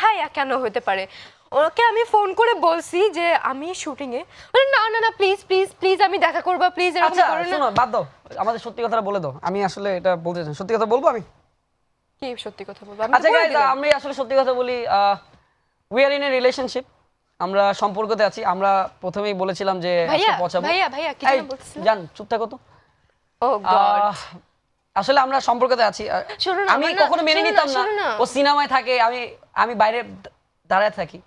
হ্যাঁ কেন হতে পারে? ওকে আমি ফোন করে বলছি যে আমি শুটিং এ, বলে না না না প্লিজ প্লিজ প্লিজ আমি দেখা করব, প্লিজ এরকম আচ্ছা করো না। শোনো বাদ দাও, আমাদের সত্যি কথাটা বলে দাও। আমি আসলে এটা বলতে চাই, সত্যি কথা বলবো আমি। কি সত্যি কথা বলবো? আচ্ছা গাইস, আমি আসলে সত্যি কথা বলি, we are in a relationship, আমরা সম্পর্কতে আছি। আমরা প্রথমেই বলেছিলাম যে ভাইয়া পৌঁছাবো। ভাইয়া কি যেন বলছিস? জান চুপ থাকো তো। ও গড, আসলে আমরা সম্পর্কতে আছি। শোনো না, আমি আমার না, কখনো মেনে শোনো না, নিতাম না শোনো না। ও সিনেমায় থাকে, আমি বাইরে দাঁড়ায় থাকি,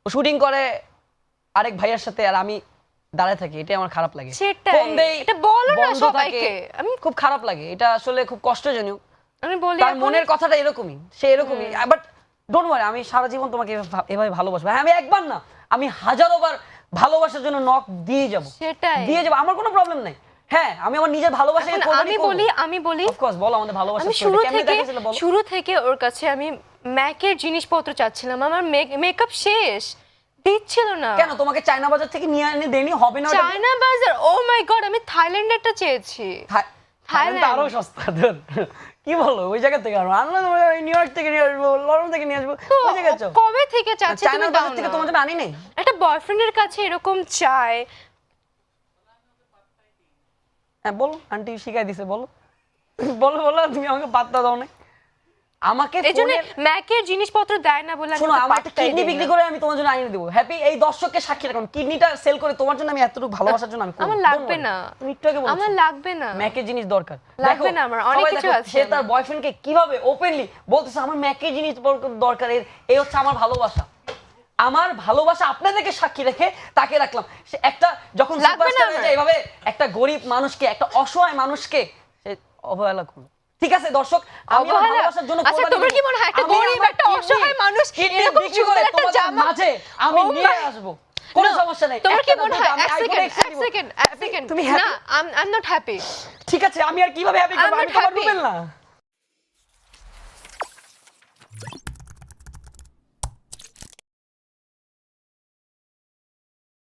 ও শুটিং করে আরেক ভাইয়ের সাথে, আর আমি দাঁড়ায় থাকি। এটা আমার খারাপ লাগে। সেটাই, ফোন দেই, এটা বলো না বন্ধ সবাইকে। থাকে, আমি খুব খারাপ লাগে। এটা আসলে খুব কষ্টজনক। আমি বলি তার এখন- মনের কথাটা এরকমই, সে এরকমই। বাট ডোন্ট ওয়ারি, আমি সারা জীবন তোমাকে এভাবে ভালোবাসবো। হ্যাঁ, আমি একবার না, আমি হাজারোবার ভালোবাসার জন্য নক দিয়ে যাব, সেটাই দিয়ে যাব, আমার কোনো প্রবলেম নাই। হ্যাঁ, আমি আমার নিজের ভালোবাসাকে এখন কোরবানি করব। আমি বলি অফ কোর্স, বলো আমাদের ভালোবাসা আমি স্টোরি কেমনে দেখেছিলে বলো। শুরু থেকে ওর কাছে আমি ম্যাকের জিনিসপত্র চাচ্ছিলাম, আমার মেকআপ শেষ, দিচ্ছিল না। কেন তোমাকে চায়না বাজার থেকে নিয়ে এনে দেনি হবে না? ওটা চায়না বাজার, ও মাই গড, আমি থাইল্যান্ডেরটা চেয়েছি। থাইল্যান্ড আরো সস্তা। কি বলো, ওই জায়গা থেকে আরো আনলো, নিউ ইয়র্ক থেকে নিয়ে আসবো, লন্ডন থেকে নিয়ে আসবো, ওই জায়গায় যাও। কবে থেকে চাচ্ছি, চায়না তুমি দাও বাজার থেকে না। তোমার জন্য আনি নাই? একটা বয়ফ্রেন্ডের কাছে এরকম চায়। হ্যাঁ বলো, আন্টি শিখাই দিছে, বলো বলো বলো, তুমি আমাকে পাত্তা দাও না। আমাকে এইজন্য ম্যাকের জিনিসপত্র দেয় না বলে আমি শোনো, ওকে আমার একটা পাত্তাই কিডনি দিই না। বিক্রি করে আমি তোমার জন্য আনিয়ে দেবো। হ্যাপি, এই দর্শককে সাক্ষী রাখুন, কিডনিটা সেল করে তোমার জন্য আমি এতটুকু ভালোবাসার জন্য আমি করব। আমার লাগবে না, তুমি একটু আগে বলছো আমার লাগবে না, ম্যাকের জিনিস দরকার। লাগবে দেখো, না, আমার অনেক সবাই কিছু দেখো, আছে সে আমার। তার বয়ফ্রেন্ডকে কিভাবে ওপেনলি বলতেছে আমার ম্যাকের জিনিস দরকার, এই হচ্ছে আমার ভালোবাসা। আমার ভালোবাসা আপনাদেরকে সাক্ষী রেখে তাকে রাখলাম। সে একটা যখন লাগবে না সুপারস্টার হয়ে আমার। যায়, এভাবে একটা গরিব মানুষকে, একটা অসহায় মানুষকে সে অবহেলা করলো। ঠিক আছে দর্শক, আমি আমার অবহেলা? ভালোবাসার জন্য আচ্ছা, কোরবানি তোমার দিব। কি মনে হয় একটা আমি গরিব, আমার একটা অসহায় মানুষ কিডনি এরকম বিক্রি করে সুন্দর একটা তোমাদের জামা মাঝে আমি Oh নিয়ে my- আসবো, কোনো No, সমস্যা নেই। তোমার কি একটা মনে না, হয় আমি এক iPhone সেকেন্ড X দিব। এক সেকেন্ড তুমি happy? না, আই এম নট হ্যাপি। ঠিক আছে, আমি আর কিভাবে হ্যাপি I'm করব? not আমি তোমার happy. রুবেল না।